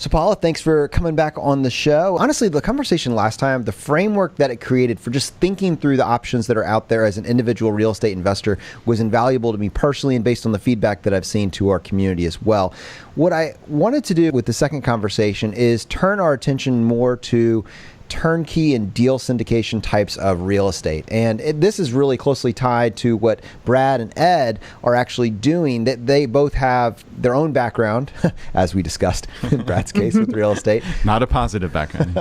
So Paula, thanks for coming back on the show. Honestly, the conversation last time, the framework that it created for just thinking through the options that are out there as an individual real estate investor was invaluable to me personally and based on the feedback that I've seen to our community as well. What I wanted to do with the second conversation is turn our attention more to turnkey and deal syndication types of real estate. And this is really closely tied to what Brad and Ed are actually doing, that they both have their own background, as we discussed in Brad's case with real estate. Not a positive background.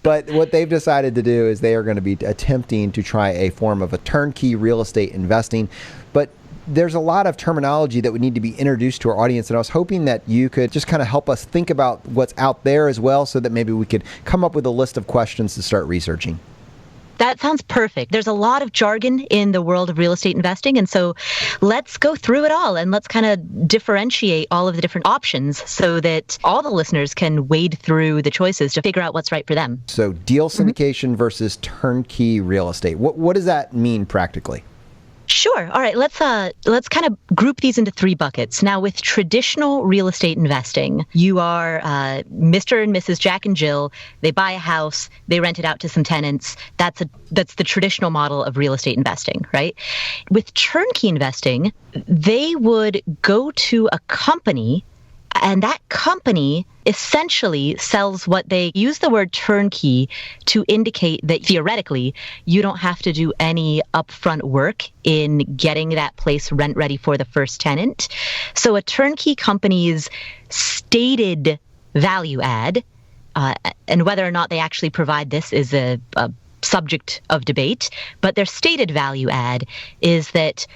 But what they've decided to do is they are going to be attempting to try a form of a turnkey real estate investing. But there's a lot of terminology that would need to be introduced to our audience, and I was hoping that you could just kind of help us think about what's out there as well, so that maybe we could come up with a list of questions to start researching. That sounds perfect. There's a lot of jargon in the world of real estate investing, and so let's go through it all and let's kind of differentiate all of the different options so that all the listeners can wade through the choices to figure out what's right for them. So deal syndication versus turnkey real estate. What does that mean practically? Sure. All right. Let's kind of group these into three buckets. Now, with traditional real estate investing, you are Mr. and Mrs. Jack and Jill. They buy a house. They rent it out to some tenants. That's the traditional model of real estate investing, right? With turnkey investing, they would go to a company, and that company essentially sells what they use the word turnkey to indicate that theoretically you don't have to do any upfront work in getting that place rent ready for the first tenant. So a turnkey company's stated value add, and whether or not they actually provide this is a subject of debate, but their stated value add is that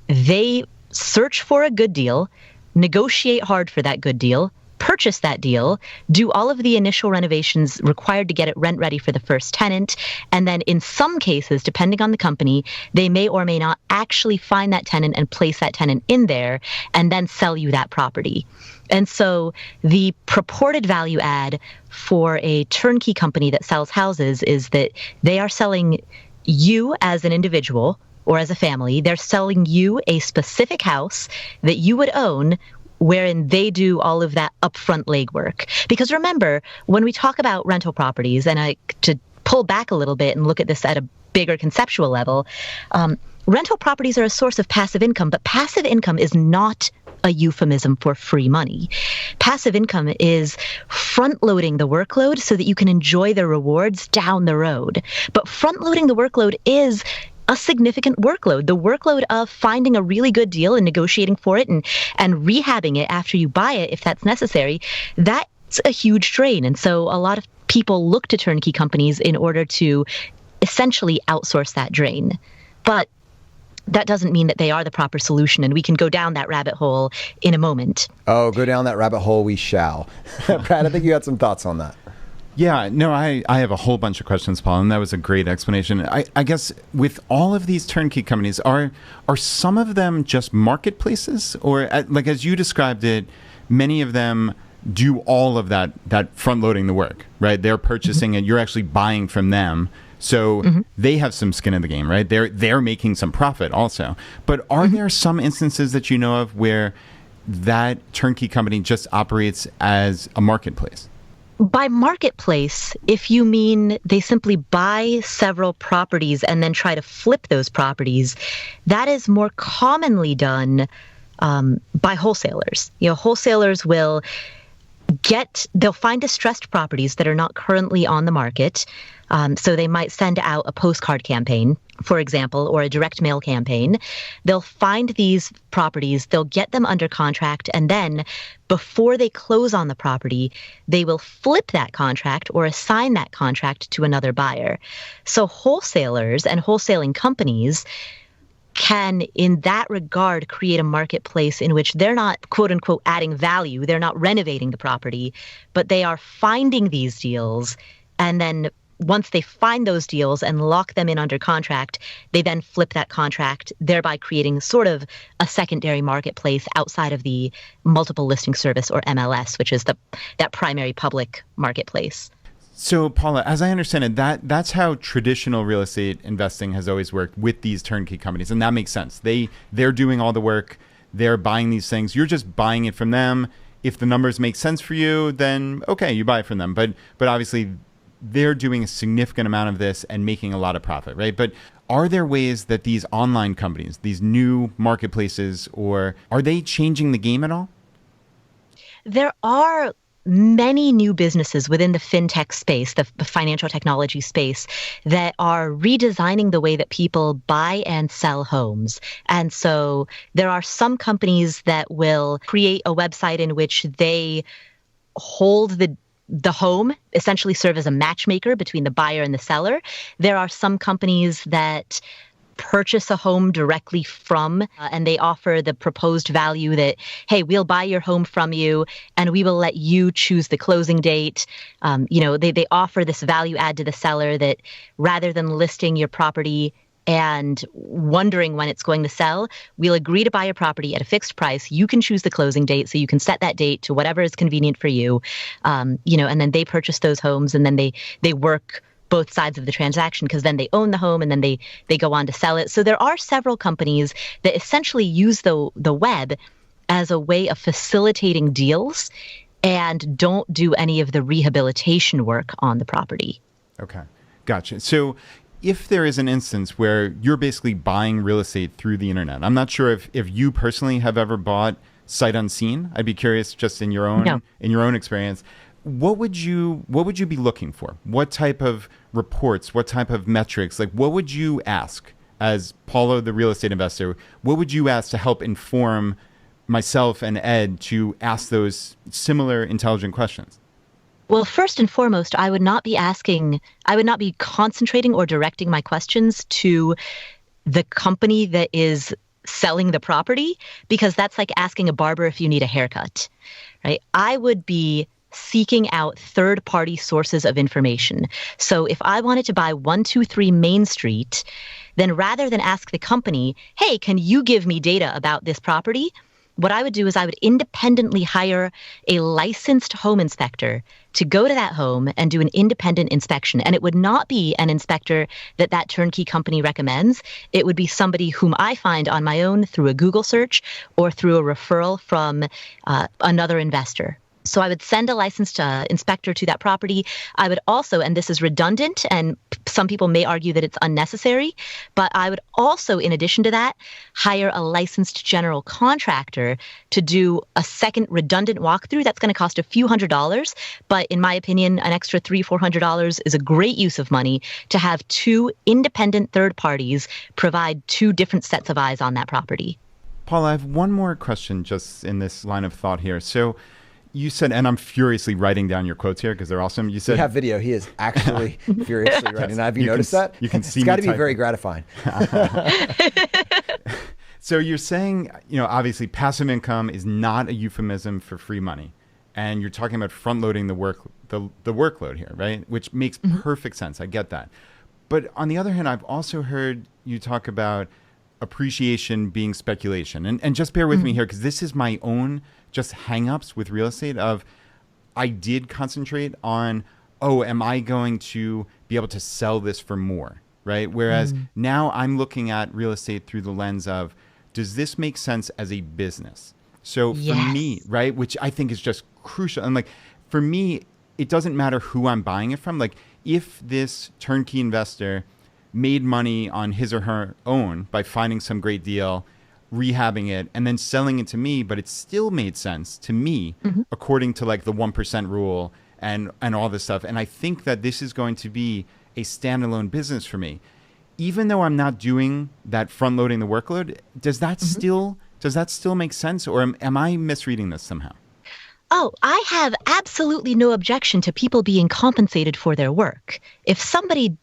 they search for a good deal, negotiate hard for that good deal, purchase that deal, do all of the initial renovations required to get it rent ready for the first tenant, and then in some cases, depending on the company, they may or may not actually find that tenant and place that tenant in there and then sell you that property. And so the purported value add for a turnkey company that sells houses is that they are selling you as an individual or as a family, they're selling you a specific house that you would own, wherein they do all of that upfront legwork. Because remember, when we talk about rental properties, and to pull back a little bit and look at this at a bigger conceptual level, rental properties are a source of passive income, but passive income is not a euphemism for free money. Passive income is front-loading the workload so that you can enjoy the rewards down the road. But front-loading the workload is a significant workload. The workload of finding a really good deal and negotiating for it and rehabbing it after you buy it, if that's necessary, that's a huge drain. And so a lot of people look to turnkey companies in order to essentially outsource that drain. But that doesn't mean that they are the proper solution, and we can go down that rabbit hole in a moment. Oh, go down that rabbit hole we shall. Brad, I think you had some thoughts on that. Yeah, no, I have a whole bunch of questions, Paul, and that was a great explanation. I guess with all of these turnkey companies, are some of them just marketplaces? Or, like as you described it, many of them do all of that front-loading the work, right? They're purchasing it, you're actually buying from them. So they have some skin in the game, right? They're making some profit also. But are there some instances that you know of where that turnkey company just operates as a marketplace? By marketplace, if you mean they simply buy several properties and then try to flip those properties, that is more commonly done by wholesalers. Wholesalers they'll find distressed properties that are not currently on the market. So they might send out a postcard campaign, for example, or a direct mail campaign. They'll find these properties, they'll get them under contract, and then before they close on the property, they will flip that contract or assign that contract to another buyer. So wholesalers and wholesaling companies can, in that regard, create a marketplace in which they're not, quote unquote, adding value. They're not renovating the property, but they are finding these deals. And then once they find those deals and lock them in under contract, they then flip that contract, thereby creating sort of a secondary marketplace outside of the multiple listing service, or MLS, which is that primary public marketplace. So, Paula, as I understand it, that's how traditional real estate investing has always worked with these turnkey companies, and that makes sense. They're doing all the work, they're buying these things, you're just buying it from them, if the numbers make sense for you, then okay, you buy from them. But obviously they're doing a significant amount of this and making a lot of profit, right? But are there ways that these online companies, these new marketplaces, or are they changing the game at all? There are many new businesses within the fintech space, the financial technology space, that are redesigning the way that people buy and sell homes. And so there are some companies that will create a website in which they hold the home, essentially serve as a matchmaker between the buyer and the seller. There are some companies that purchase a home directly from, and they offer the proposed value that, hey, we'll buy your home from you and we will let you choose the closing date. They offer this value add to the seller that rather than listing your property and wondering when it's going to sell, we'll agree to buy your property at a fixed price. You can choose the closing date, so you can set that date to whatever is convenient for you. And then they purchase those homes, and then they work both sides of the transaction, because then they own the home and then they go on to sell it. So there are several companies that essentially use the web as a way of facilitating deals and don't do any of the rehabilitation work on the property. Okay, gotcha. So if there is an instance where you're basically buying real estate through the internet, I'm not sure if you personally have ever bought sight unseen. I'd be curious, just in your own experience. What would you be looking for? What type of reports? What type of metrics? Like, what would you ask as Paula, the real estate investor? What would you ask to help inform myself and Ed to ask those similar intelligent questions? Well, first and foremost, I would not be concentrating or directing my questions to the company that is selling the property, because that's like asking a barber if you need a haircut, right? I would be seeking out third-party sources of information. So if I wanted to buy 123 Main Street, then rather than ask the company, hey, can you give me data about this property? What I would do is I would independently hire a licensed home inspector to go to that home and do an independent inspection. And it would not be an inspector that turnkey company recommends. It would be somebody whom I find on my own through a Google search or through a referral from another investor. So I would send a licensed inspector to that property. I would also, and this is redundant, and some people may argue that it's unnecessary, but I would also, in addition to that, hire a licensed general contractor to do a second redundant walkthrough. That's going to cost a few $100s, but in my opinion, an extra $300-400 is a great use of money to have two independent third parties provide two different sets of eyes on that property. Paula, I have one more question just in this line of thought here. So you said, and I'm furiously writing down your quotes here because they're awesome. You said, we have video. He is actually furiously writing. Have you noticed that? You can see. It's got to be very gratifying. So you're saying, obviously passive income is not a euphemism for free money, and you're talking about front loading the workload here, right? Which makes perfect sense. I get that. But on the other hand, I've also heard you talk about appreciation being speculation, and just bear with me here because this is my own just hang-ups with real estate of I did concentrate on, am I going to be able to sell this for more, right? Whereas now I'm looking at real estate through the lens of, does this make sense as a business? So for me, right, which I think is just crucial. And like, for me, it doesn't matter who I'm buying it from. Like, if this turnkey investor made money on his or her own by finding some great deal, rehabbing it, and then selling it to me, but it still made sense to me according to like the 1% rule and all this stuff. And I think that this is going to be a standalone business for me. Even though I'm not doing that front loading the workload, does that still make sense, or am I misreading this somehow? Oh, I have absolutely no objection to people being compensated for their work. If somebody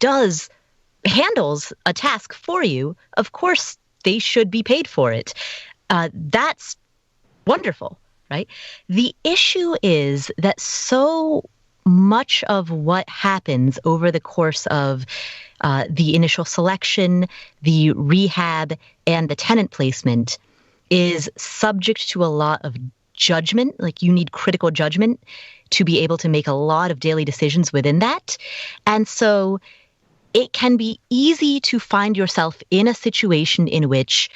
handles a task for you, of course they should be paid for it. That's wonderful, right? The issue is that so much of what happens over the course of the initial selection, the rehab, and the tenant placement is subject to a lot of judgment. Like, you need critical judgment to be able to make a lot of daily decisions within that. And so it can be easy to find yourself in a situation in which,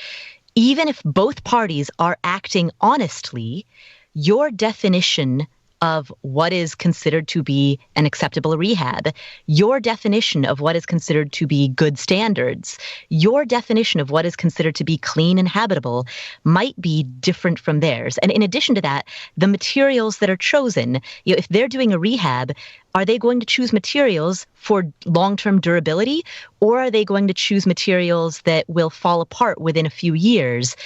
even if both parties are acting honestly, your definition of what is considered to be an acceptable rehab, your definition of what is considered to be good standards, your definition of what is considered to be clean and habitable might be different from theirs. And in addition to that, the materials that are chosen, if they're doing a rehab, are they going to choose materials for long-term durability, or are they going to choose materials that will fall apart within a few years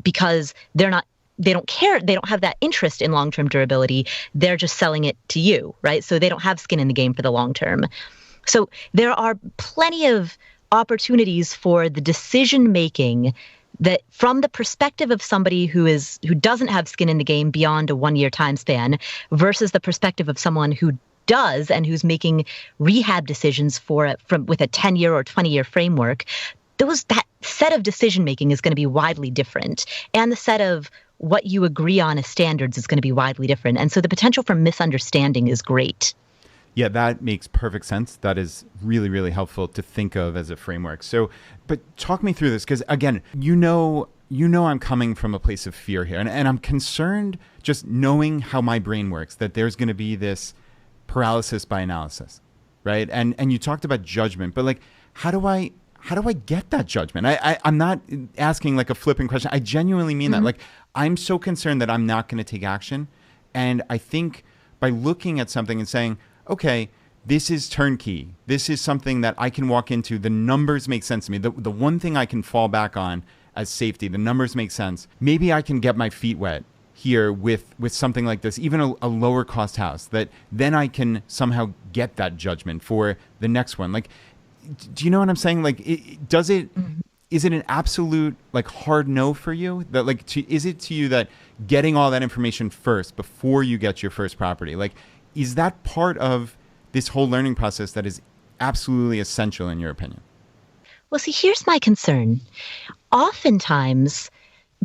because they don't care, they don't have that interest in long-term durability, they're just selling it to you, right? So they don't have skin in the game for the long term. So there are plenty of opportunities for the decision-making that from the perspective of somebody who doesn't have skin in the game beyond a 1-year time span versus the perspective of someone who does and who's making rehab decisions with a 10-year or 20-year framework, that set of decision-making is going to be widely different. And the set of what you agree on as standards is going to be widely different. And so the potential for misunderstanding is great. Yeah, that makes perfect sense. That is really, really helpful to think of as a framework. So, but talk me through this, because again, you know I'm coming from a place of fear here. And I'm concerned just knowing how my brain works, that there's going to be this paralysis by analysis, right? And you talked about judgment, but like, how do I get that judgment? I'm not asking like a flippant question. I genuinely mean that. Like, I'm so concerned that I'm not going to take action. And I think by looking at something and saying, okay, this is turnkey. This is something that I can walk into. The numbers make sense to me. The one thing I can fall back on as safety, the numbers make sense. Maybe I can get my feet wet here with something like this, even a lower cost house, that then I can somehow get that judgment for the next one. Like, do you know what I'm saying? Like, is it an absolute like hard no for you? That like, is it to you that getting all that information first before you get your first property, like, is that part of this whole learning process that is absolutely essential in your opinion? Well, see, here's my concern. Oftentimes,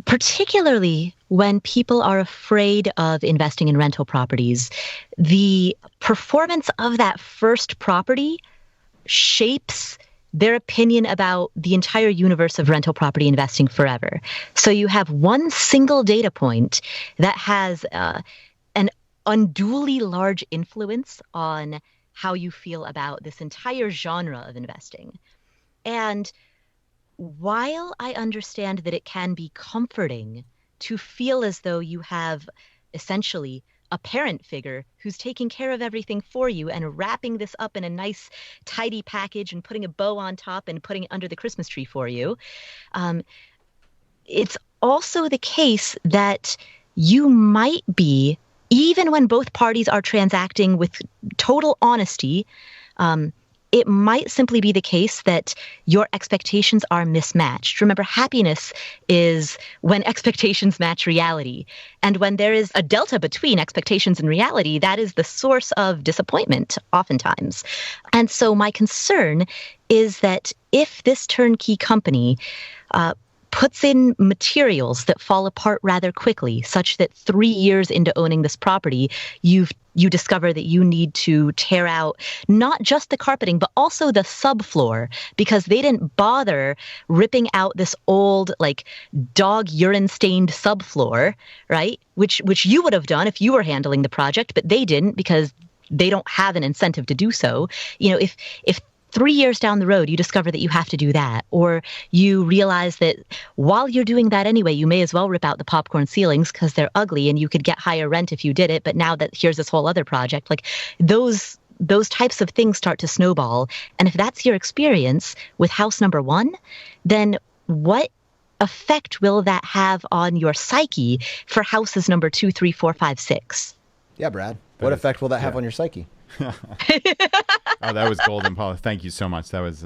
particularly when people are afraid of investing in rental properties, the performance of that first property shapes their opinion about the entire universe of rental property investing forever. So you have one single data point that has an unduly large influence on how you feel about this entire genre of investing. And while I understand that it can be comforting to feel as though you have essentially a parent figure who's taking care of everything for you and wrapping this up in a nice, tidy package and putting a bow on top and putting it under the Christmas tree for you, it's also the case that you might be, even when both parties are transacting with total honesty, it might simply be the case that your expectations are mismatched. Remember, happiness is when expectations match reality. And when there is a delta between expectations and reality, that is the source of disappointment oftentimes. And so my concern is that if this turnkey company puts in materials that fall apart rather quickly, such that 3 years into owning this property, you discover that you need to tear out not just the carpeting, but also the subfloor, because they didn't bother ripping out this old, like, dog urine-stained subfloor, right? Which you would have done if you were handling the project, but they didn't because they don't have an incentive to do so. You know, if 3 years down the road, you discover that you have to do that, or you realize that while you're doing that anyway, you may as well rip out the popcorn ceilings because they're ugly and you could get higher rent if you did it. But now that here's this whole other project, like those types of things start to snowball. And if that's your experience with house number one, then what effect will that have on your psyche for houses number 2, 3, 4, 5, 6? Yeah, Brad. What effect will that have on your psyche? Oh, that was golden, Paula. Thank you so much. That was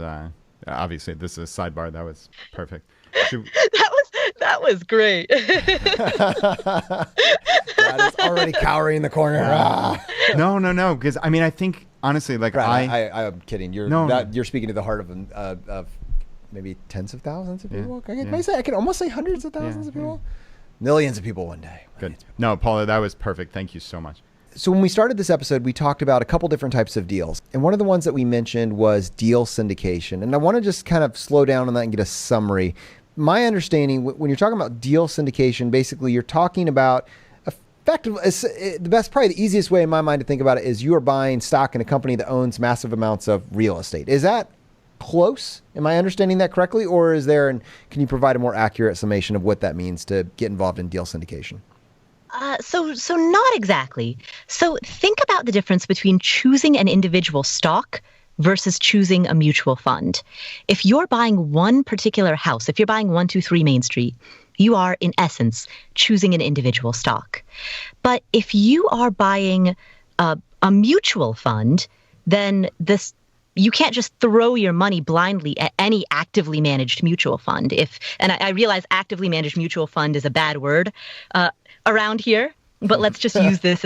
obviously, this is a sidebar. That was perfect. That was great. Brad is already cowering in the corner. No. Because I mean, I think honestly, like, Brad, I'm kidding. You're speaking to the heart of maybe tens of thousands of people. I can almost say hundreds of thousands of people. Millions of people one day. Good. No, Paula, that was perfect. Thank you so much. So when we started this episode, we talked about a couple different types of deals. And one of the ones that we mentioned was deal syndication. And I want to just kind of slow down on that and get a summary. My understanding, when you're talking about deal syndication, basically you're talking about effectively, probably the easiest way in my mind to think about it is you are buying stock in a company that owns massive amounts of real estate. Is that close? Am I understanding that correctly? Or can you provide a more accurate summation of what that means to get involved in deal syndication? So not exactly. So think about the difference between choosing an individual stock versus choosing a mutual fund. If you're buying one particular house, if you're buying 123 Main Street, you are, in essence, choosing an individual stock. But if you are buying a mutual fund, then you can't just throw your money blindly at any actively managed mutual fund. And I realize actively managed mutual fund is a bad word around here, but let's just use this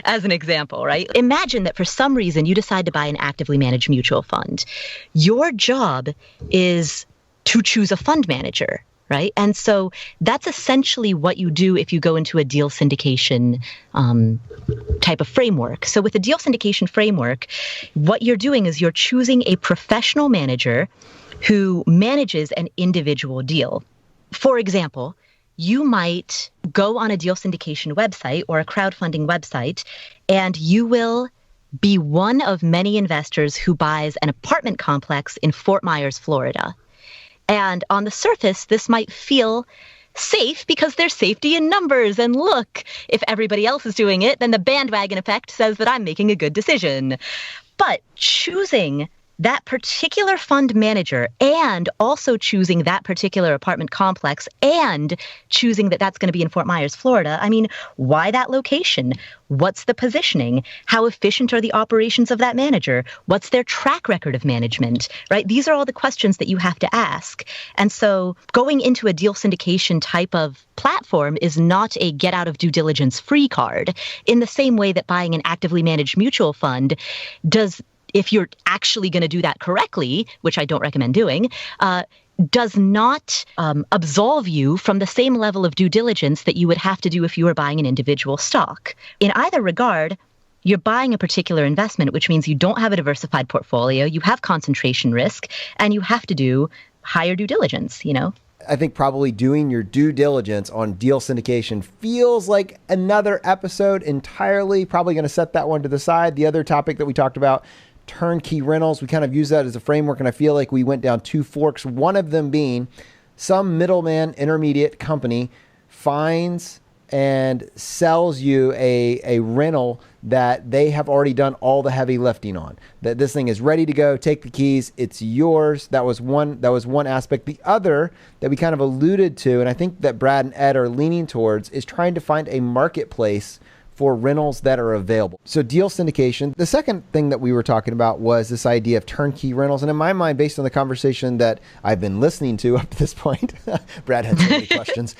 as an example, right? Imagine that for some reason you decide to buy an actively managed mutual fund. Your job is to choose a fund manager, right? And so that's essentially what you do if you go into a deal syndication type of framework. So with a deal syndication framework, what you're doing is you're choosing a professional manager who manages an individual deal. For example, you might go on a deal syndication website or a crowdfunding website, and you will be one of many investors who buys an apartment complex in Fort Myers, Florida. And on the surface, this might feel safe because there's safety in numbers. And look, if everybody else is doing it, then the bandwagon effect says that I'm making a good decision. But choosing that particular fund manager and also choosing that particular apartment complex and choosing that that's going to be in Fort Myers, Florida. I mean, why that location? What's the positioning? How efficient are the operations of that manager? What's their track record of management, right? These are all the questions that you have to ask. And so going into a deal syndication type of platform is not a get out of due diligence free card in the same way that buying an actively managed mutual fund does. If you're actually going to do that correctly, which I don't recommend doing, does not absolve you from the same level of due diligence that you would have to do if you were buying an individual stock. In either regard, you're buying a particular investment, which means you don't have a diversified portfolio, you have concentration risk, and you have to do higher due diligence, I think probably doing your due diligence on deal syndication feels like another episode entirely. Probably going to set that one to the side. The other topic that we talked about, turnkey rentals, we kind of use that as a framework, and I feel like we went down two forks, one of them being some middleman intermediate company finds and sells you a rental that they have already done all the heavy lifting on. That this thing is ready to go, take the keys, it's yours. That was one aspect. The other that we kind of alluded to, and I think that Brad and Ed are leaning towards, is trying to find a marketplace for rentals that are available. So deal syndication. The second thing that we were talking about was this idea of turnkey rentals. And in my mind, based on the conversation that I've been listening to up to this point, Brad had so many questions.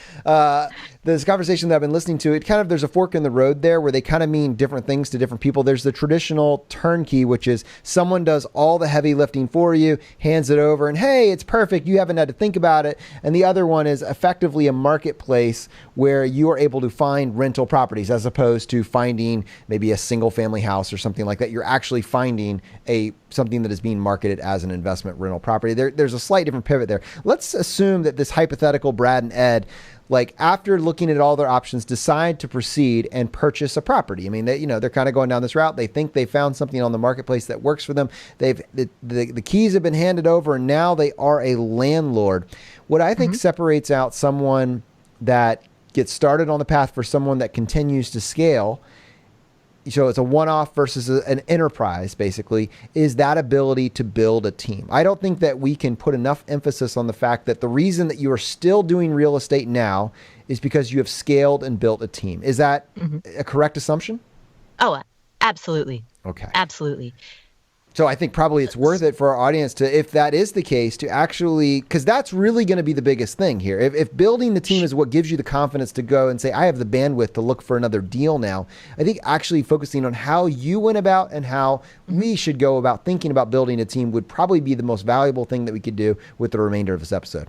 This conversation that I've been listening to, there's a fork in the road there where they kind of mean different things to different people. There's the traditional turnkey, which is someone does all the heavy lifting for you, hands it over, and hey, it's perfect. You haven't had to think about it. And the other one is effectively a marketplace where you are able to find rental properties as opposed to finding maybe a single family house or something like that. You're actually finding something that is being marketed as an investment rental property. There's a slight different pivot there. Let's assume that this hypothetical Brad and Ed, after looking at all their options, decide to proceed and purchase a property. I mean, they're kind of going down this route. They think they found something on the marketplace that works for them. The keys have been handed over, and now they are a landlord. What I think separates out someone that gets started on the path for someone that continues to scale, so it's a one-off versus an enterprise, basically, is that ability to build a team. I don't think that we can put enough emphasis on the fact that the reason that you are still doing real estate now is because you have scaled and built a team. Is that a correct assumption? Oh, absolutely. Okay. Absolutely. So I think probably it's worth it for our audience to, if that is the case, to actually, because that's really going to be the biggest thing here. If building the team is what gives you the confidence to go and say, I have the bandwidth to look for another deal now, I think actually focusing on how you went about and how we should go about thinking about building a team would probably be the most valuable thing that we could do with the remainder of this episode.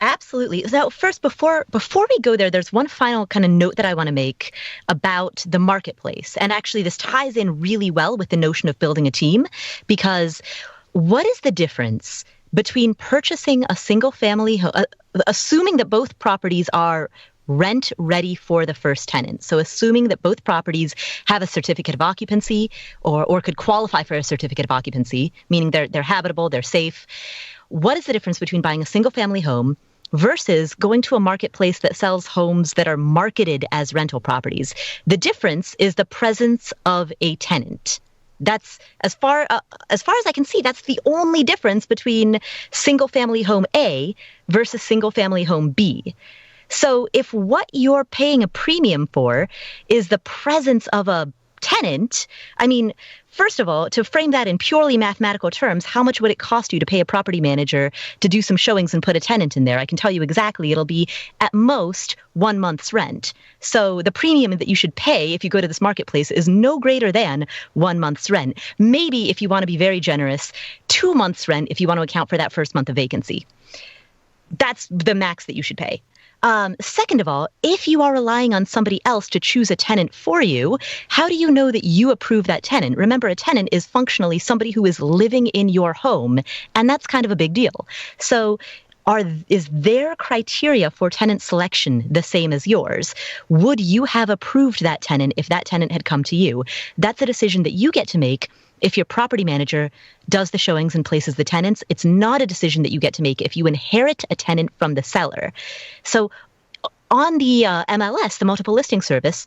Absolutely. So first, before we go there, there's one final kind of note that I want to make about the marketplace. And actually, this ties in really well with the notion of building a team, because what is the difference between purchasing a single family home, assuming that both properties are rent ready for the first tenant. So assuming that both properties have a certificate of occupancy or could qualify for a certificate of occupancy, meaning they're habitable, they're safe. What is the difference between buying a single family home versus going to a marketplace that sells homes that are marketed as rental properties? The difference is the presence of a tenant. That's as far as I can see, that's the only difference between single family home A versus single family home B. So if what you're paying a premium for is the presence of a tenant, I mean, first of all, to frame that in purely mathematical terms, how much would it cost you to pay a property manager to do some showings and put a tenant in there? I can tell you exactly, it'll be at most 1 month's rent. So the premium that you should pay if you go to this marketplace is no greater than 1 month's rent. Maybe if you want to be very generous, 2 months' rent if you want to account for that first month of vacancy. That's the max that you should pay. Second of all, if you are relying on somebody else to choose a tenant for you, how do you know that you approve that tenant? Remember, a tenant is functionally somebody who is living in your home, and that's kind of a big deal. So is their criteria for tenant selection the same as yours? Would you have approved that tenant if that tenant had come to you? That's a decision that you get to make. If your property manager does the showings and places the tenants, it's not a decision that you get to make if you inherit a tenant from the seller. So on the MLS, the multiple listing service,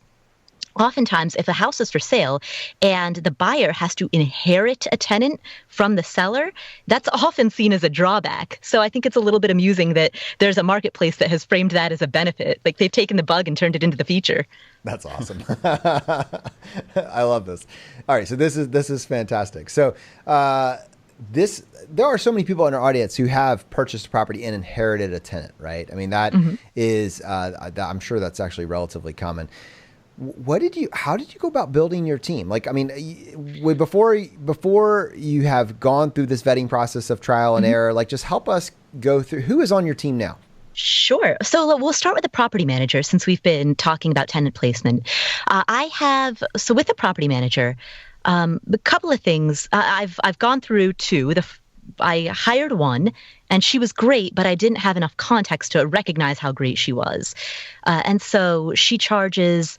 oftentimes if a house is for sale and the buyer has to inherit a tenant from the seller, that's often seen as a drawback. So I think it's a little bit amusing that there's a marketplace that has framed that as a benefit. Like they've taken the bug and turned it into the feature. That's awesome. I love this. All right, so this is fantastic. So there are so many people in our audience who have purchased property and inherited a tenant, right? I mean, that is, I'm sure that's actually relatively common. How did you go about building your team? Like, I mean, before you have gone through this vetting process of trial and error, like just help us go through who is on your team now. Sure. So we'll start with the property manager since we've been talking about tenant placement. With the property manager, a couple of things. I've gone through two. I hired one, and she was great, but I didn't have enough context to recognize how great she was, and so she charges.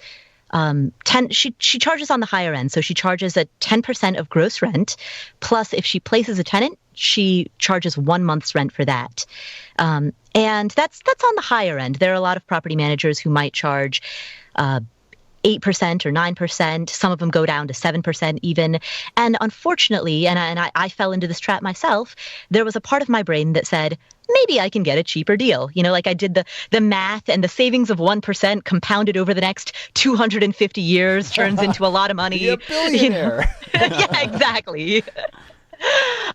She charges on the higher end, so she charges at 10% of gross rent. Plus, if she places a tenant, she charges 1 month's rent for that. And that's on the higher end. There are a lot of property managers who might charge 8% or 9%. Some of them go down to 7% even. And unfortunately, and I fell into this trap myself, there was a part of my brain that said, maybe I can get a cheaper deal. You know, like I did the math, and the savings of 1% compounded over the next 250 years turns into a lot of money. You're a billionaire. You know? Yeah, exactly.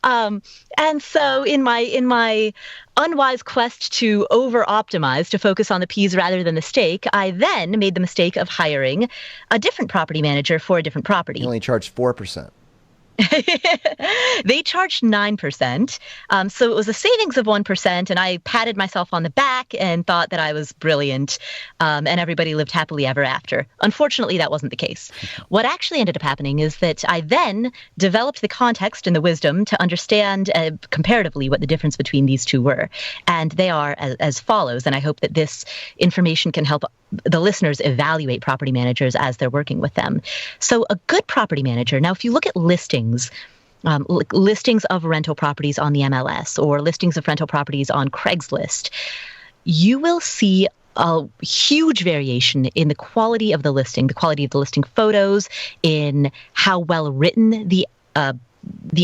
And so in my unwise quest to over-optimize, to focus on the P's rather than the steak, I then made the mistake of hiring a different property manager for a different property. You only charged 4%. They charged 9%. So it was a savings of 1%, and I patted myself on the back and thought that I was brilliant, and everybody lived happily ever after. Unfortunately, that wasn't the case. What actually ended up happening is that I then developed the context and the wisdom to understand comparatively what the difference between these two were. And they are as follows, and I hope that this information can help the listeners evaluate property managers as they're working with them. So a good property manager, now if you look at listings of rental properties on the MLS or listings of rental properties on Craigslist, you will see a huge variation in the quality of the listing photos, in how well written the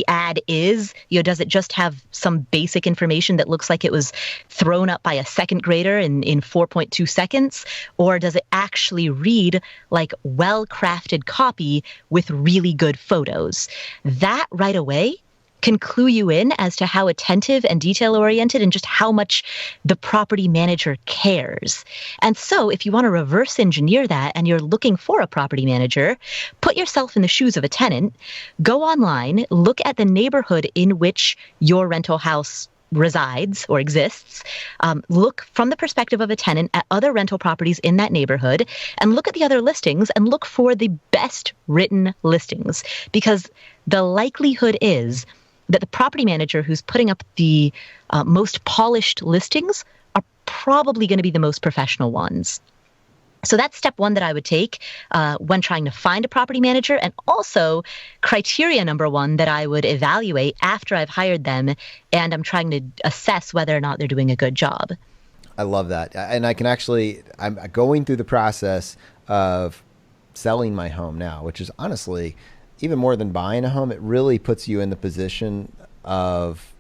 ad is. You know, does it just have some basic information that looks like it was thrown up by a second grader in 4.2 seconds? Or does it actually read like well-crafted copy with really good photos? That right away can clue you in as to how attentive and detail-oriented and just how much the property manager cares. And so if you want to reverse engineer that and you're looking for a property manager, put yourself in the shoes of a tenant, go online, look at the neighborhood in which your rental house resides or exists, look from the perspective of a tenant at other rental properties in that neighborhood, and look at the other listings and look for the best written listings, because the likelihood is that the property manager who's putting up the most polished listings are probably going to be the most professional ones. So that's step one that I would take when trying to find a property manager, and also criteria number one that I would evaluate after I've hired them and I'm trying to assess whether or not they're doing a good job. I love that. And I'm going through the process of selling my home now, which is honestly, even more than buying a home, it really puts you in the position of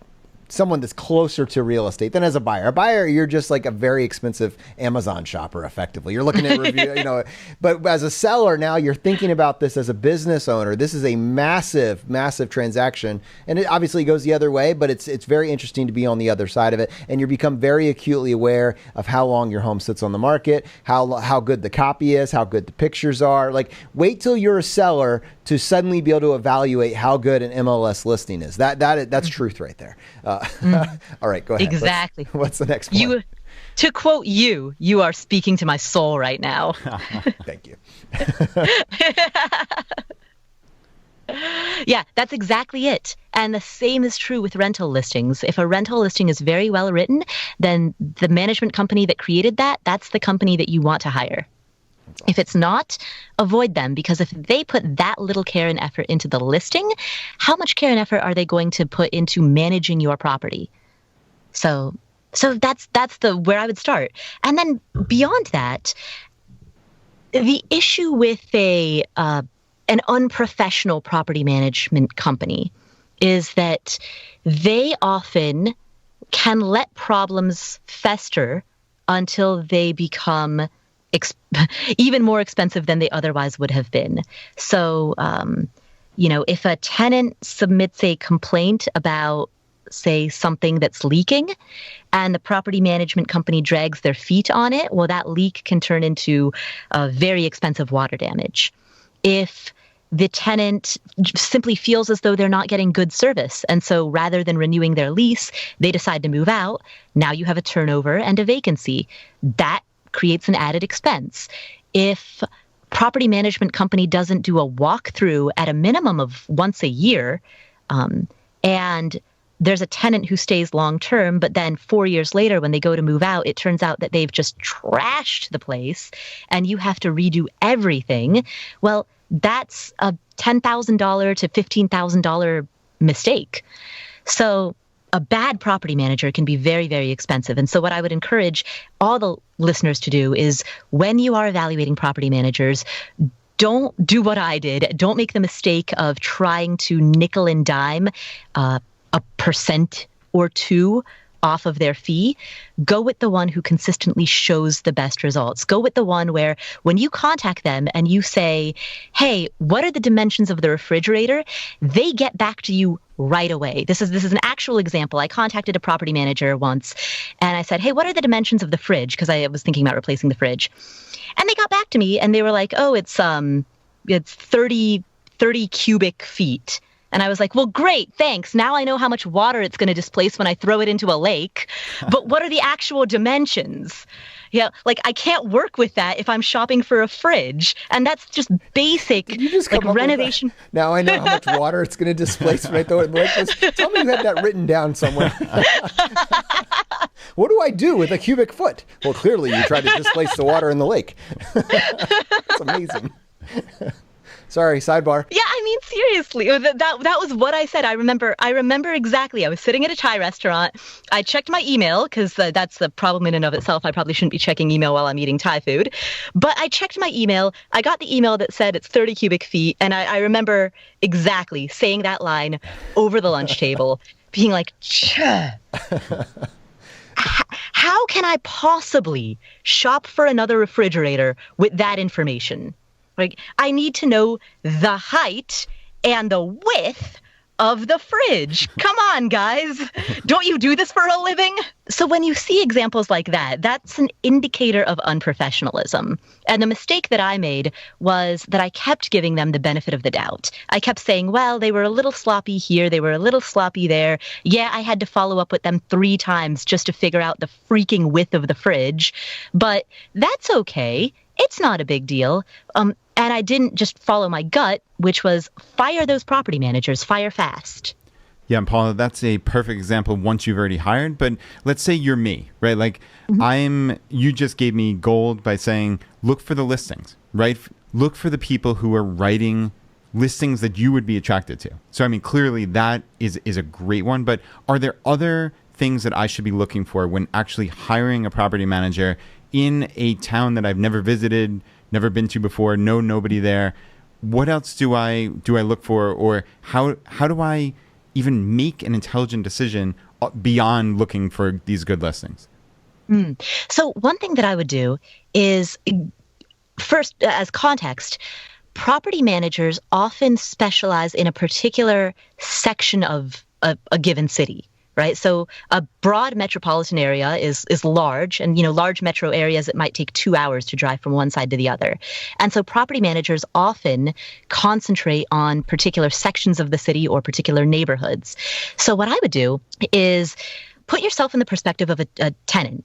someone that's closer to real estate than as a buyer. A buyer, you're just like a very expensive Amazon shopper, effectively. You're looking at review, but as a seller now, you're thinking about this as a business owner. This is a massive, massive transaction. And it obviously goes the other way, but it's very interesting to be on the other side of it. And you become very acutely aware of how long your home sits on the market, how good the copy is, how good the pictures are. Like, wait till you're a seller to suddenly be able to evaluate how good an MLS listing is. That's truth right there. All right, go ahead. Exactly. What's the next one? To quote you are speaking to my soul right now. Thank you. Yeah, that's exactly it. And the same is true with rental listings. If a rental listing is very well written, then the management company that created that's the company that you want to hire. If it's not, avoid them, because if they put that little care and effort into the listing, how much care and effort are they going to put into managing your property? So that's where I would start. And then beyond that, the issue with an unprofessional property management company is that they often can let problems fester until they become even more expensive than they otherwise would have been. So, if a tenant submits a complaint about, say, something that's leaking, and the property management company drags their feet on it, well, that leak can turn into very expensive water damage. If the tenant simply feels as though they're not getting good service, and so rather than renewing their lease, they decide to move out, now you have a turnover and a vacancy. That creates an added expense. If property management company doesn't do a walkthrough at a minimum of once a year, and there's a tenant who stays long term, but then 4 years later when they go to move out, it turns out that they've just trashed the place and you have to redo everything, well, that's a $10,000 to $15,000 mistake. So a bad property manager can be very, very expensive. And so what I would encourage all the listeners to do is, when you are evaluating property managers, don't do what I did. Don't make the mistake of trying to nickel and dime a % or two off of their fee. Go with the one who consistently shows the best results. Go with the one where when you contact them and you say, hey, what are the dimensions of the refrigerator? They get back to you right away. This is an actual example. I contacted a property manager once and I said, hey, what are the dimensions of the fridge? Because I was thinking about replacing the fridge. And they got back to me and they were like, oh, it's 30 cubic feet. And I was like, well, great, thanks. Now I know how much water it's going to displace when I throw it into a lake. But what are the actual dimensions? Yeah, like I can't work with that if I'm shopping for a fridge. And that's just basic like renovation. Now I know how much water it's going to displace when I throw it in the lake. Tell me you had that written down somewhere. What do I do with a cubic foot? Well, clearly you tried to displace the water in the lake. That's amazing. Sorry, sidebar. Yeah, I mean, seriously, that was what I said. I remember exactly. I was sitting at a Thai restaurant. I checked my email because that's the problem in and of itself. I probably shouldn't be checking email while I'm eating Thai food. But I checked my email. I got the email that said it's 30 cubic feet. And I remember exactly saying that line over the lunch table, being like, how can I possibly shop for another refrigerator with that information? Like, I need to know the height and the width of the fridge. Come on, guys. Don't you do this for a living? So when you see examples like that, that's an indicator of unprofessionalism. And the mistake that I made was that I kept giving them the benefit of the doubt. I kept saying, well, they were a little sloppy here. They were a little sloppy there. Yeah, I had to follow up with them 3 times just to figure out the freaking width of the fridge. But that's okay. It's not a big deal. And I didn't just follow my gut, which was fire those property managers, fire fast. Yeah, and Paula, that's a perfect example once you've already hired. But let's say you're me, right? Like, You just gave me gold by saying, look for the listings, right? Look for the people who are writing listings that you would be attracted to. So, I mean, clearly that is a great one, but are there other things that I should be looking for when actually hiring a property manager in a town that I've never visited, never been to before, know nobody there? What else do I look for, or how do I even make an intelligent decision beyond looking for these good listings? So one thing that I would do is, first, as context, property managers often specialize in a particular section of a given city, right? So a broad metropolitan area is large, and large metro areas, it might take 2 hours to drive from one side to the other. And so property managers often concentrate on particular sections of the city or particular neighborhoods. So what I would do is put yourself in the perspective of a tenant.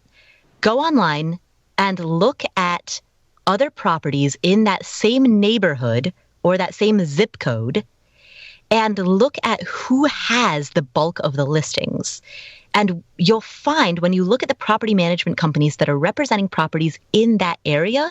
Go online and look at other properties in that same neighborhood or that same zip code, and look at who has the bulk of the listings. And you'll find, when you look at the property management companies that are representing properties in that area,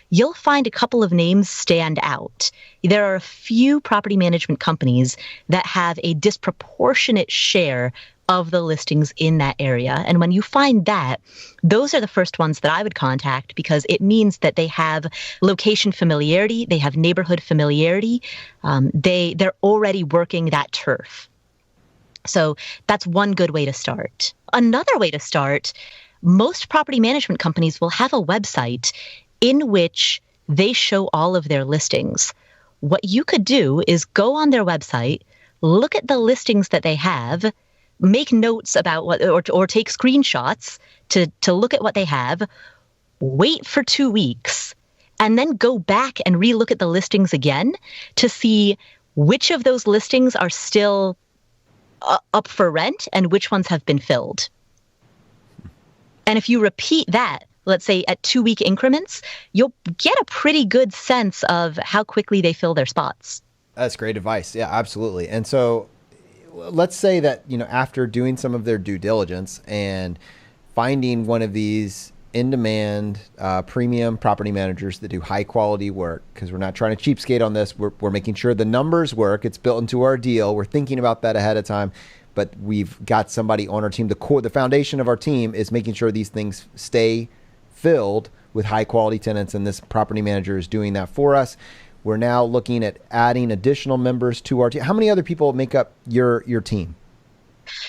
you'll find a couple of names stand out. There are a few property management companies that have a disproportionate share of the listings in that area. And when you find that, those are the first ones that I would contact, because it means that they have location familiarity, they have neighborhood familiarity, they're already working that turf. So that's one good way to start. Another way to start, most property management companies will have a website in which they show all of their listings. What you could do is go on their website, look at the listings that they have, make notes about what, or take screenshots to look at what they have, wait for 2 weeks, and then go back and relook at the listings again to see which of those listings are still up for rent and which ones have been filled. And if you repeat that, let's say at 2-week increments, you'll get a pretty good sense of how quickly they fill their spots. That's great advice. Yeah, absolutely. And so let's say that, after doing some of their due diligence and finding one of these in-demand premium property managers that do high quality work, because we're not trying to cheapskate on this. We're making sure the numbers work. It's built into our deal. We're thinking about that ahead of time, but we've got somebody on our team. The foundation of our team is making sure these things stay filled with high quality tenants, and this property manager is doing that for us. We're now looking at adding additional members to our team. How many other people make up your team?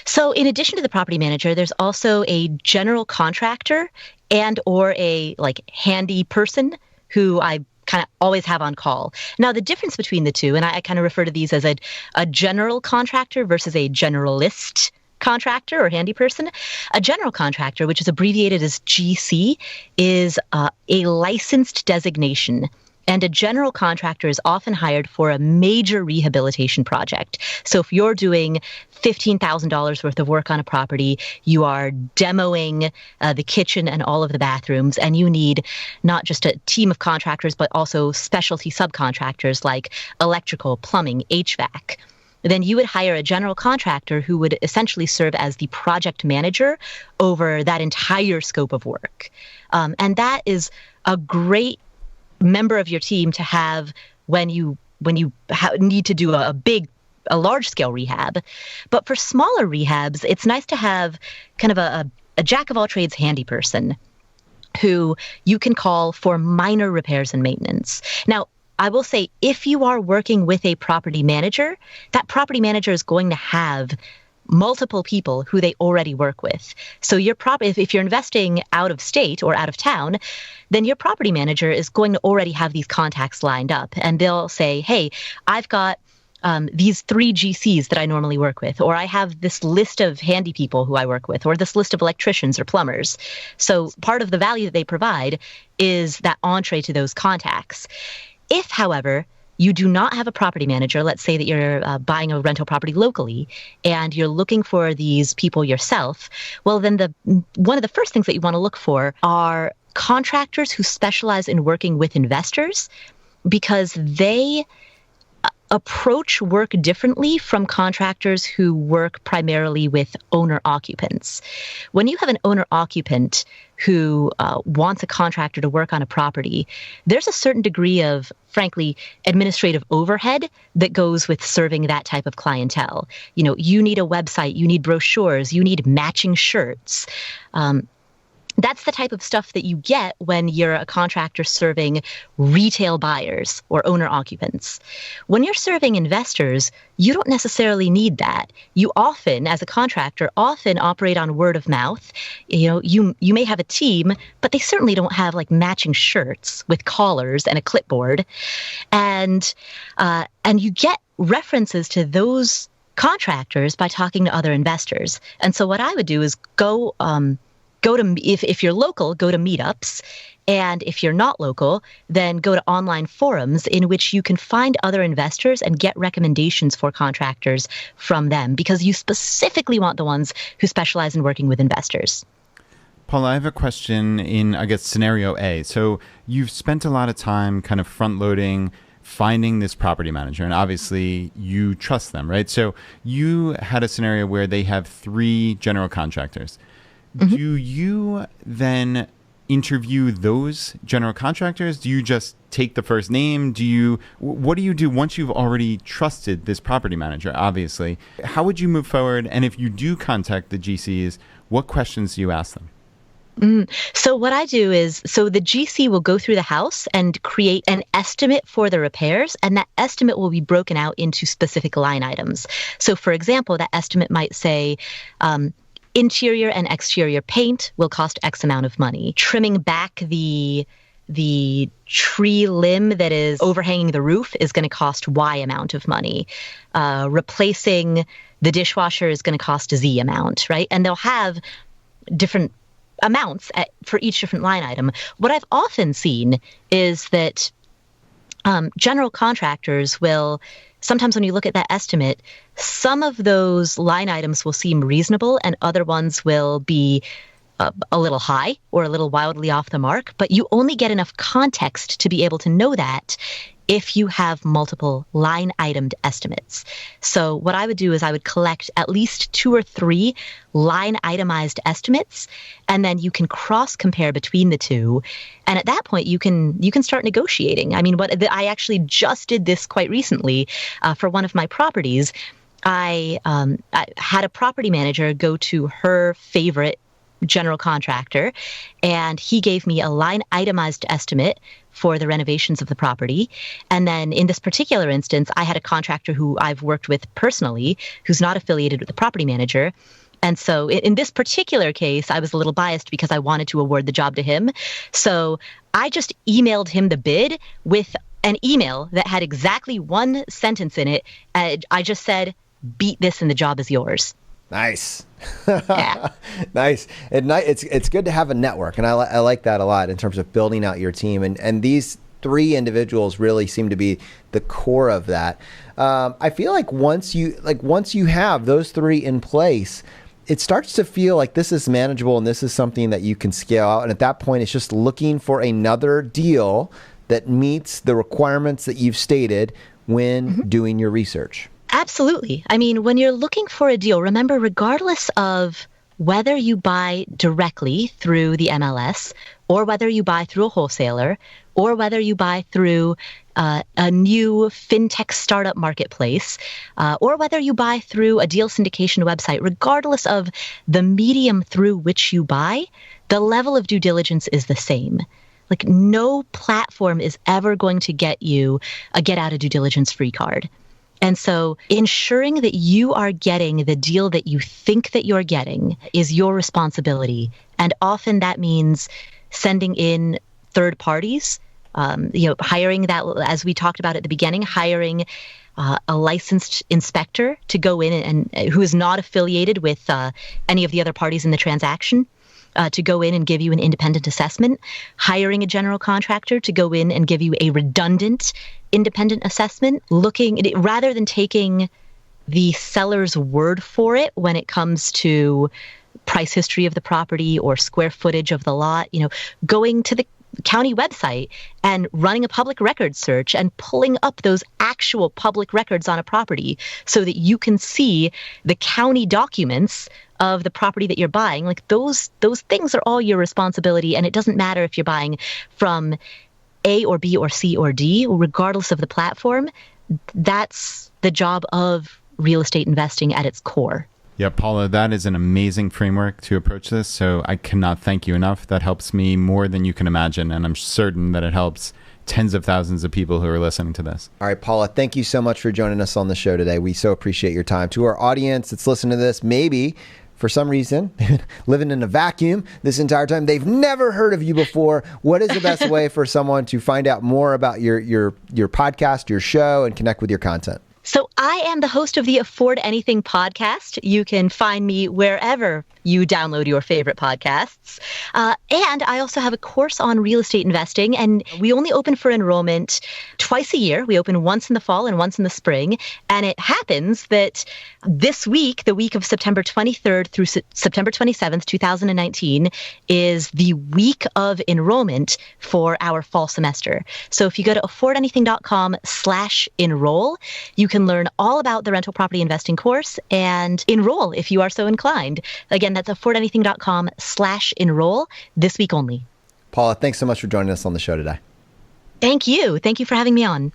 So in addition to the property manager, there's also a general contractor and or a handy person who I kind of always have on call. Now, the difference between the two, and I kind of refer to these as a general contractor versus a generalist contractor or handy person. A general contractor, which is abbreviated as GC, is a licensed designation. And a general contractor is often hired for a major rehabilitation project. So if you're doing $15,000 worth of work on a property, you are demoing the kitchen and all of the bathrooms, and you need not just a team of contractors, but also specialty subcontractors like electrical, plumbing, HVAC. Then you would hire a general contractor who would essentially serve as the project manager over that entire scope of work. And that is a great member of your team to have when you need to do a large scale rehab. But for smaller rehabs, it's nice to have kind of a jack of all trades handy person who you can call for minor repairs and maintenance. Now, I will say, if you are working with a property manager, that property manager is going to have multiple people who they already work with. So if you're investing out of state or out of town, then your property manager is going to already have these contacts lined up, and they'll say, hey, I've got these 3 GCs that I normally work with, or I have this list of handy people who I work with, or this list of electricians or plumbers. So part of the value that they provide is that entree to those contacts. If, however, you do not have a property manager, let's say that you're buying a rental property locally and you're looking for these people yourself, well, then one of the first things that you want to look for are contractors who specialize in working with investors, because they approach work differently from contractors who work primarily with owner-occupants. When you have an owner-occupant who wants a contractor to work on a property, there's a certain degree of, frankly, administrative overhead that goes with serving that type of clientele. You need a website, you need brochures, you need matching shirts. That's the type of stuff that you get when you're a contractor serving retail buyers or owner-occupants. When you're serving investors, you don't necessarily need that. You often, as a contractor, operate on word of mouth. You may have a team, but they certainly don't have like matching shirts with collars and a clipboard. And you get references to those contractors by talking to other investors. And so what I would do is go to, if you're local, go to meetups. And if you're not local, then go to online forums in which you can find other investors and get recommendations for contractors from them, because you specifically want the ones who specialize in working with investors. Paula, I have a question in, I guess, scenario A. So you've spent a lot of time kind of front-loading, finding this property manager, and obviously you trust them, right? So you had a scenario where they have 3 general contractors. Mm-hmm. Do you then interview those general contractors? Do you just take the first name? What do you do once you've already trusted this property manager, obviously? How would you move forward? And if you do contact the GCs, what questions do you ask them? So what I do is, the GC will go through the house and create an estimate for the repairs, and that estimate will be broken out into specific line items. So for example, that estimate might say, interior and exterior paint will cost X amount of money. Trimming back the tree limb that is overhanging the roof is going to cost Y amount of money. Replacing the dishwasher is going to cost Z amount, right? And they'll have different amounts for each different line item. What I've often seen is that general contractors will, sometimes when you look at that estimate, some of those line items will seem reasonable and other ones will be a little high or a little wildly off the mark, but you only get enough context to be able to know that if you have multiple line itemed estimates. So what I would do is I would collect at least 2 or 3 line itemized estimates, and then you can cross compare between the two. And at that point, you can start negotiating. I mean, I actually just did this quite recently for one of my properties. I had a property manager go to her favorite general contractor, and he gave me a line itemized estimate for the renovations of the property. And then in this particular instance, I had a contractor who I've worked with personally, who's not affiliated with the property manager. And so in this particular case, I was a little biased because I wanted to award the job to him. So I just emailed him the bid with an email that had exactly 1 sentence in it. I just said, beat this and the job is yours. Nice. Yeah. Nice. It's good to have a network, and I like that a lot in terms of building out your team. And these 3 individuals really seem to be the core of that. I feel like once you have those 3 in place, it starts to feel like this is manageable and this is something that you can scale out. And at that point, it's just looking for another deal that meets the requirements that you've stated when doing your research. Absolutely. I mean, when you're looking for a deal, remember, regardless of whether you buy directly through the MLS or whether you buy through a wholesaler or whether you buy through a new fintech startup marketplace or whether you buy through a deal syndication website, regardless of the medium through which you buy, the level of due diligence is the same. Like, no platform is ever going to get you a get out of due diligence free card. And so ensuring that you are getting the deal that you think that you're getting is your responsibility. And often that means sending in third parties, hiring that, as we talked about at the beginning, hiring a licensed inspector to go in and who is not affiliated with any of the other parties in the transaction. To go in and give you an independent assessment, hiring a general contractor to go in and give you a redundant independent assessment, rather than taking the seller's word for it when it comes to price history of the property or square footage of the lot, going to county website and running a public records search and pulling up those actual public records on a property so that you can see the county documents of the property that you're buying. Like those things are all your responsibility, and it doesn't matter if you're buying from A or B or C or D, regardless of the platform. That's the job of real estate investing at its core. Yeah, Paula, that is an amazing framework to approach this. So I cannot thank you enough. That helps me more than you can imagine. And I'm certain that it helps tens of thousands of people who are listening to this. All right, Paula, thank you so much for joining us on the show today. We so appreciate your time. To our audience that's listening to this, maybe for some reason, living in a vacuum this entire time, they've never heard of you before. What is the best way for someone to find out more about your podcast, your show, and connect with your content? So I am the host of the Afford Anything podcast. You can find me wherever you download your favorite podcasts. And I also have a course on real estate investing, and we only open for enrollment twice a year. We open once in the fall and once in the spring. And it happens that this week, the week of September 23rd through September 27th, 2019, is the week of enrollment for our fall semester. So if you go to affordanything.com/enroll, you can learn all about the rental property investing course and enroll if you are so inclined. Again, that's affordanything.com/enroll this week only. Paula, thanks so much for joining us on the show today. Thank you. Thank you for having me on.